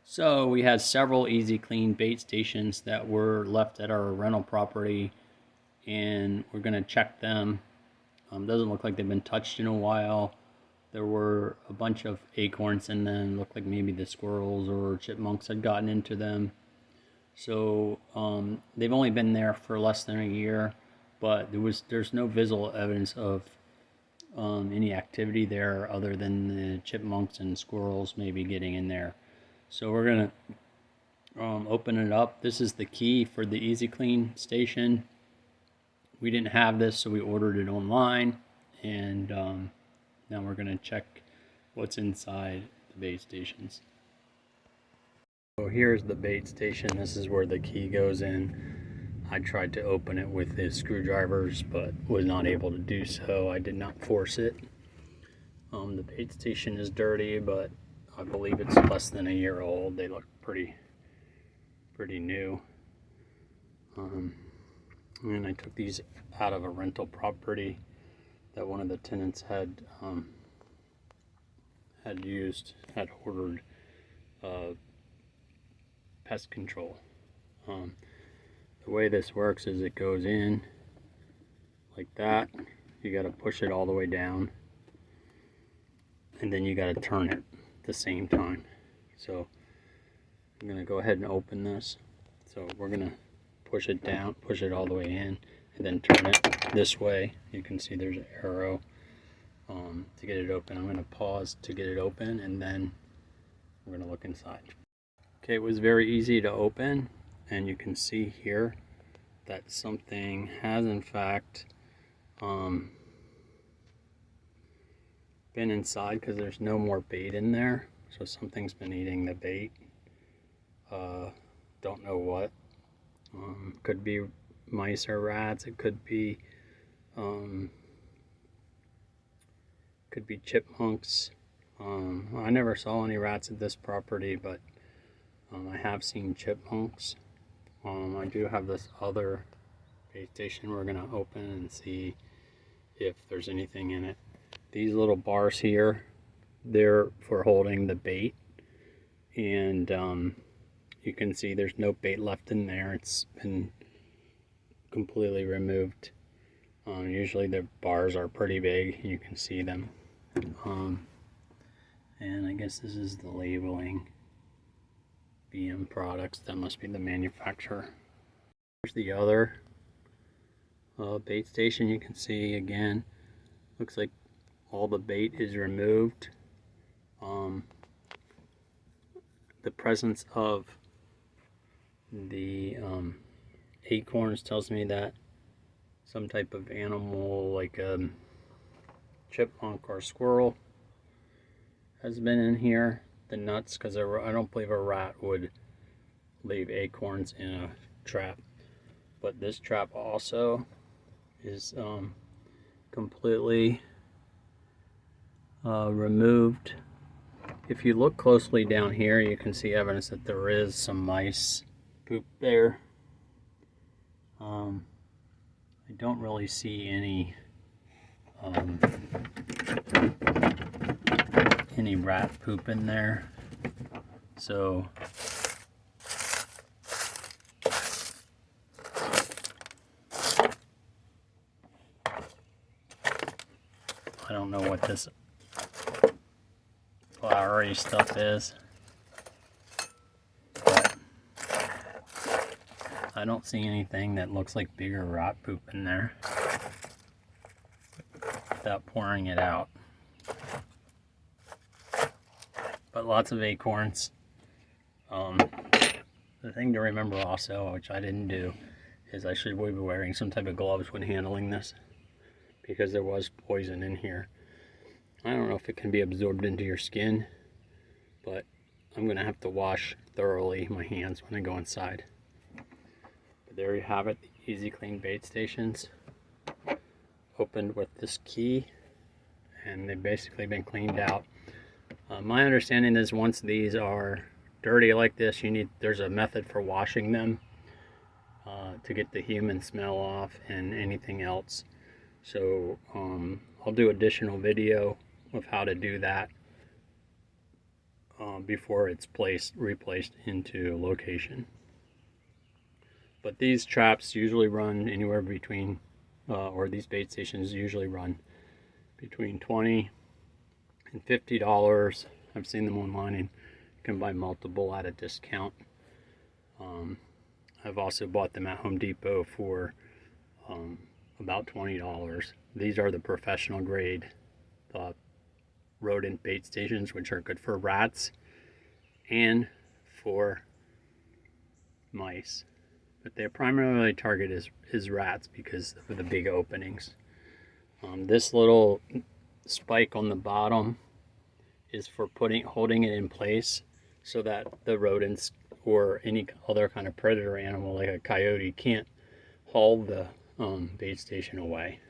So we had several EZ Clean bait stations that were left at our rental property, and we're going to check them. Doesn't look like they've been touched in a while. There were a bunch of acorns in them. Looked like maybe the squirrels or chipmunks had gotten into them. So they've only been there for less than a year, but there's no visible evidence of any activity there other than the chipmunks and squirrels maybe getting in there. So we're gonna open it up. This is the key for the EZ Clean station. We didn't have this, so we ordered it online, and now we're gonna check what's inside the bait stations. So here's the bait station. This is where the key goes in. I tried to open it with the screwdrivers, but was not able to do so. I did not force it. The bait station is dirty, but I believe it's less than a year old. They look pretty new. And I took these out of a rental property that one of the tenants had ordered pest control. The way this works is it goes in like that. You got to push it all the way down, and then you got to turn it at the same time. So I'm going to go ahead and open this. So we're going to push it down, push it all the way in, and then turn it this way. You can see there's an arrow to get it open. I'm going to pause to get it open, and then we're going to look inside. Okay, it was very easy to open, and you can see here that something has in fact been inside, because there's no more bait in there. So something's been eating the bait. Don't know what. Could be mice or rats. It could be chipmunks. I never saw any rats at this property, but I have seen chipmunks. I do have this other bait station we're going to open and see if there's anything in it. These little bars here, they're for holding the bait, and you can see there's no bait left in there. It's been completely removed. Usually the bars are pretty big, you can see them. And I guess this is the labeling. BM products, that must be the manufacturer. Here's the other bait station. You can see again, looks like all the bait is removed. The presence of the acorns tells me that some type of animal like a chipmunk or squirrel has been in here. The nuts, because I don't believe a rat would leave acorns in a trap. But this trap also is completely removed. If you look closely down here, you can see evidence that there is some mice poop there. I don't really see any rat poop in there, so I don't know what this flowery stuff is, but I don't see anything that looks like bigger rat poop in there without pouring it out. But lots of acorns. The thing to remember also, which I didn't do, is I should be wearing some type of gloves when handling this, because there was poison in here. I don't know if it can be absorbed into your skin, but I'm going to have to wash thoroughly my hands when I go inside. But there you have it, the EZ Clean bait stations. Opened with this key, and they've basically been cleaned out. My understanding is once these are dirty like this, there's a method for washing them to get the human smell off and anything else. So I'll do additional video of how to do that before it's replaced into location. But these traps usually run anywhere between, or these bait stations usually run between $20 and $50. I've seen them online and you can buy multiple at a discount. I've also bought them at Home Depot for about $20. These are the professional grade rodent bait stations, which are good for rats and for mice. But their primarily target is rats because of the big openings. This little spike on the bottom is for holding it in place so that the rodents or any other kind of predator animal like a coyote can't haul the bait station away.